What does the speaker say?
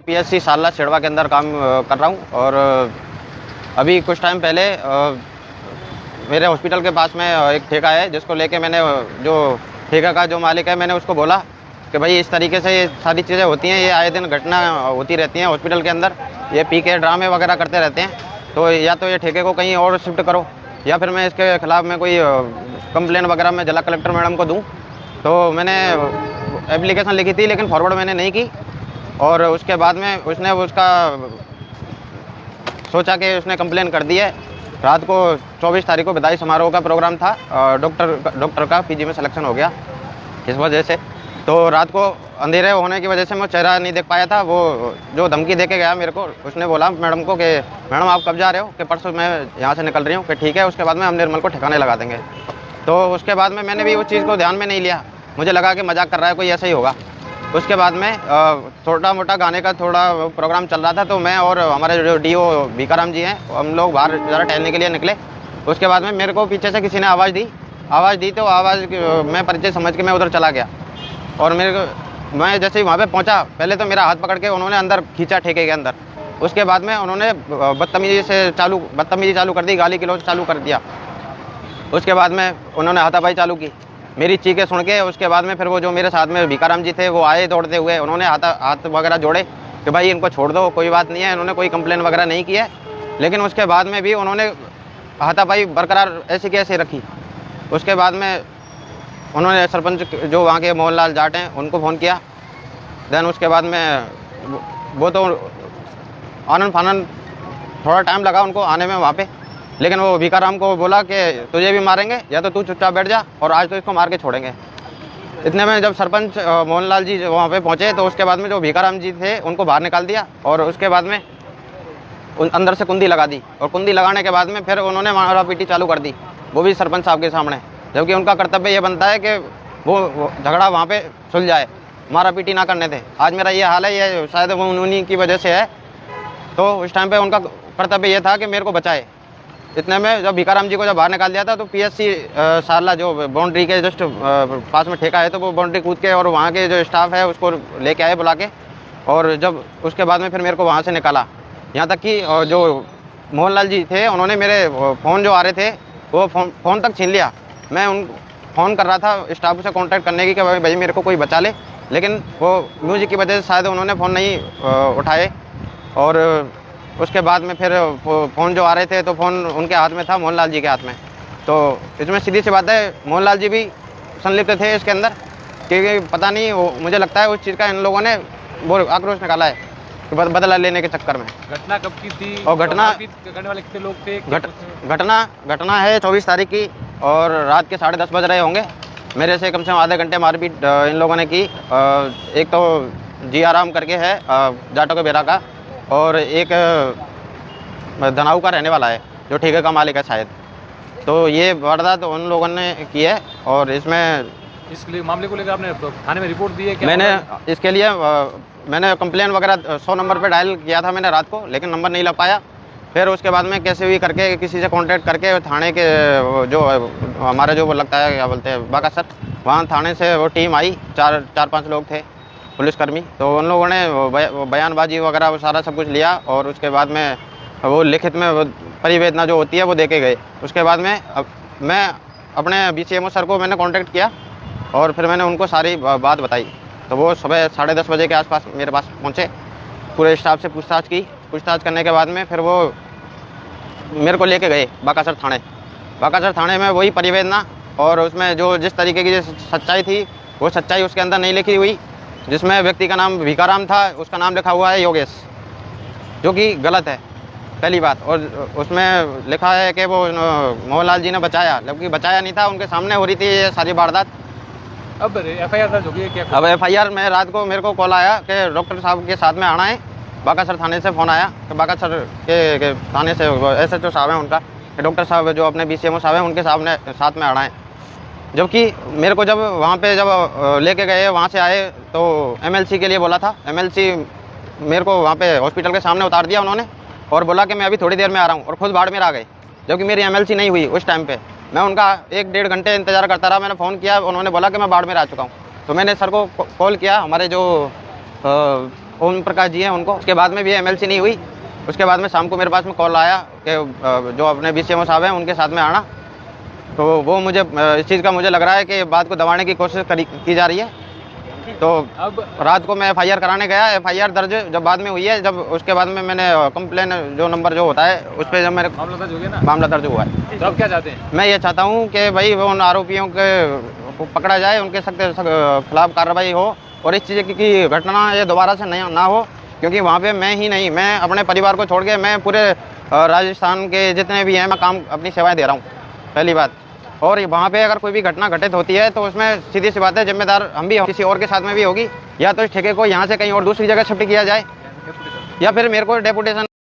PSC सारला छेड़वा के अंदर काम कर रहा हूँ। और अभी कुछ टाइम पहले मेरे हॉस्पिटल के पास में एक ठेका है, जिसको लेके मैंने जो ठेका का जो मालिक है, मैंने उसको बोला कि भाई इस तरीके से ये सारी चीज़ें होती हैं, ये आए दिन घटना होती रहती हैं हॉस्पिटल के अंदर, ये पी के ड्रामे वगैरह करते रहते हैं, तो या तो ये ठेके को कहीं और शिफ्ट करो या फिर मैं इसके खिलाफ़ में कोई कंप्लेन वगैरह मैं जिला कलेक्टर मैडम को दूँ। तो मैंने एप्लीकेशन लिखी थी, लेकिन फॉरवर्ड मैंने नहीं की। और उसके बाद में उसने उसका सोचा कि उसने कंप्लेन कर दी है। रात को 24 तारीख को विदाई समारोह का प्रोग्राम था, डॉक्टर का पीजी में सिलेक्शन हो गया इस वजह से। तो रात को अंधेरे होने की वजह से मैं चेहरा नहीं देख पाया था। वो जो धमकी दे के गया मेरे को, उसने बोला मैडम को कि मैडम आप कब जा रहे हो, कि परसों मैं यहाँ से निकल रही हूँ, कि ठीक है, उसके बाद में हम निर्मल को ठिकाने लगा देंगे। तो उसके बाद में मैंने भी उस चीज़ को ध्यान में नहीं लिया, मुझे लगा कि मजाक कर रहा है कोई, ऐसा ही होगा। उसके बाद में छोटा मोटा गाने का थोड़ा प्रोग्राम चल रहा था, तो मैं और हमारे जो डीओ भीकाराम जी हैं, हम लोग बाहर ज़रा टहलने के लिए निकले। उसके बाद में मेरे को पीछे से किसी ने आवाज़ दी तो आवाज़ मैं परिचय समझ के मैं उधर चला गया। और मैं जैसे ही वहाँ पे पहुँचा, पहले तो मेरा हाथ पकड़ के उन्होंने अंदर खींचा ठेके के अंदर। उसके बाद में उन्होंने बदतमीजी चालू कर दी, गाली गलौज चालू कर दिया। उसके बाद में उन्होंने हाथापाई चालू की, मेरी चीखें सुन के। उसके बाद में फिर वो जो मेरे साथ में भीकाराम जी थे, वो आए दौड़ते हुए, उन्होंने हाथ वगैरह जोड़े कि भाई इनको छोड़ दो, कोई बात नहीं है। इन्होंने कोई कंप्लेन वगैरह नहीं की है, लेकिन उसके बाद में भी उन्होंने हाथापाई बरकरार ऐसी की ऐसी रखी। उसके बाद में उन्होंने सरपंच जो वहाँ के मोहनलाल जाट हैं, उनको फ़ोन किया। देन उसके बाद में वो तो आनन फानन थोड़ा टाइम लगा उनको आने में वहाँ पे, लेकिन वो भीकाराम को बोला कि तुझे भी मारेंगे, या तो तू चुपचाप बैठ जा, और आज तो इसको मार के छोड़ेंगे। इतने में जब सरपंच मोहनलाल जी वहाँ पे पहुँचे, तो उसके बाद में जो भीकाराम जी थे उनको बाहर निकाल दिया, और उसके बाद में अंदर से कुंडी लगा दी। और कुंडी लगाने के बाद में फिर उन्होंने मारा पीटी चालू कर दी, वो भी सरपंच साहब के सामने, जबकि उनका कर्तव्य ये बनता है कि वो झगड़ा वहाँ पे सुलझाए, मारा पीटी ना करने थे। आज मेरा ये हाल है, ये शायद उन्हीं की वजह से है। तो उस टाइम पे उनका कर्तव्य ये था कि मेरे को बचाए। इतने में जब भीकाराम जी को जब बाहर निकाल दिया था, तो पीएससी सारला जो बाउंड्री के जस्ट पास में ठेका है, तो वो बाउंड्री कूद के और वहाँ के जो स्टाफ है उसको लेके आए बुला के। और जब उसके बाद में फिर मेरे को वहाँ से निकाला, यहाँ तक कि जो मोहनलाल जी थे, उन्होंने मेरे फ़ोन जो आ रहे थे वो फ़ोन तक छीन लिया। मैं फ़ोन कर रहा था स्टाफ से कांटेक्ट करने की कि भाई मेरे को कोई बचा ले, लेकिन वो म्यूजिक की वजह से शायद उन्होंने फ़ोन नहीं उठाए। और उसके बाद में फिर फ़ोन जो आ रहे थे, तो फ़ोन उनके हाथ में था, मोहनलाल जी के हाथ में। तो इसमें सीधी सी बात है, मोहनलाल जी भी संलिप्त थे इसके अंदर, क्योंकि पता नहीं मुझे लगता है उस चीज़ का इन लोगों ने वो आक्रोश निकाला है कि बदला लेने के चक्कर में। घटना कब की थी और घटना करने वाले कितने लोग थे? घटना है 24 तारीख की, और रात के 10:30 बज रहे होंगे। मेरे से कम से कम आधे घंटे मारपीट इन लोगों ने की। एक तो जी आराम करके है जाटो के बेरा का, और एक धनाऊ का रहने वाला है जो ठेके का मालिक है शायद। तो ये वारदात उन लोगों ने की है। और इसलिए मामले को लेकर आपने थाने में रिपोर्ट दी है क्या? मैंने इसके लिए मैंने कंप्लेन वगैरह 100 नंबर पे डायल किया था मैंने रात को, लेकिन नंबर नहीं लग पाया। फिर उसके बाद में कैसे भी करके किसी से कांटेक्ट करके थाने के जो हमारे जो वो लगता है क्या बोलते हैं बाका सर, वहाँ थाने से वो टीम आई, 4-5 लोग थे पुलिसकर्मी। तो उन लोगों ने बयानबाजी वगैरह वो सारा सब कुछ लिया, और उसके बाद में वो लिखित में परिवेदना जो होती है वो दे के गए। उसके बाद में मैं अपने BCMO सर को मैंने कांटेक्ट किया, और फिर मैंने उनको सारी बात बताई। तो वो सुबह 10:30 बजे के आसपास मेरे पास पहुँचे, पूरे स्टाफ से पूछताछ करने के बाद में फिर वो मेरे को लेके गए बाकासर थाने में। वही परिवेदना और उसमें जो जिस तरीके की सच्चाई थी, वो सच्चाई उसके अंदर नहीं लिखी हुई। जिसमें व्यक्ति का नाम भीकाराम था, उसका नाम लिखा हुआ है योगेश, जो कि गलत है पहली बात। और उसमें लिखा है कि वो मोहनलाल जी ने बचाया, जबकि बचाया नहीं था, उनके सामने हो रही थी ये सारी वारदात। अब FIR दर्ज हो गई है क्या? अब FIR में रात को मेरे को कॉल आया कि डॉक्टर साहब के साथ में आना है। बाकासर थाने से फ़ोन आया कि बाकासर के थाने से SHO साहब हैं उनका, कि डॉक्टर साहब जो अपने BCMO साहब हैं उनके साथ में आना है। जबकि मेरे को जब वहाँ पे जब लेके गए, वहाँ से आए, तो MLC के लिए बोला था। MLC मेरे को वहाँ पे हॉस्पिटल के सामने उतार दिया उन्होंने, और बोला कि मैं अभी थोड़ी देर में आ रहा हूँ, और खुद बाड़मेर आ गए, जबकि मेरी MLC नहीं हुई उस टाइम पे। मैं उनका 1-1.5 घंटे इंतज़ार करता रहा। मैंने फ़ोन किया, उन्होंने बोला कि मैं बाड़मेर आ चुका हूँ। तो मैंने सर को कॉल किया, हमारे जो ओम प्रकाश जी हैं उनको। उसके बाद में भी एमएलसी नहीं हुई। उसके बाद में शाम को मेरे पास में कॉल आया कि जो अपने BCMO साहब हैं उनके साथ में आना। तो वो मुझे इस चीज़ का मुझे लग रहा है कि बात को दबाने की कोशिश की जा रही है। तो अब रात को मैं FIR कराने गया। FIR दर्ज जब बाद में हुई है, जब उसके बाद में मैंने कंप्लेन जो नंबर जो होता है उस पर जब मेरे मामला दर्ज हो गया ना, मामला दर्ज हुआ है। तो अब क्या चाहते हैं? मैं ये चाहता हूँ कि भाई वो उन आरोपियों को पकड़ा जाए, उनके सख्त खिलाफ कार्रवाई हो और इस चीज़ की घटना ये दोबारा से ना हो। क्योंकि वहाँ पे मैं ही नहीं, मैं अपने परिवार को छोड़ के मैं पूरे राजस्थान के जितने भी हैं मैं काम अपनी सेवाएं दे रहा हूँ, पहली बात। और वहाँ पे अगर कोई भी घटना घटित होती है तो उसमें सीधी सी बात है जिम्मेदार हम भी, किसी और के साथ में भी होगी। या तो इस ठेके को यहाँ से कहीं और दूसरी जगह शिफ्ट किया जाए या फिर मेरे को डेपुटेशन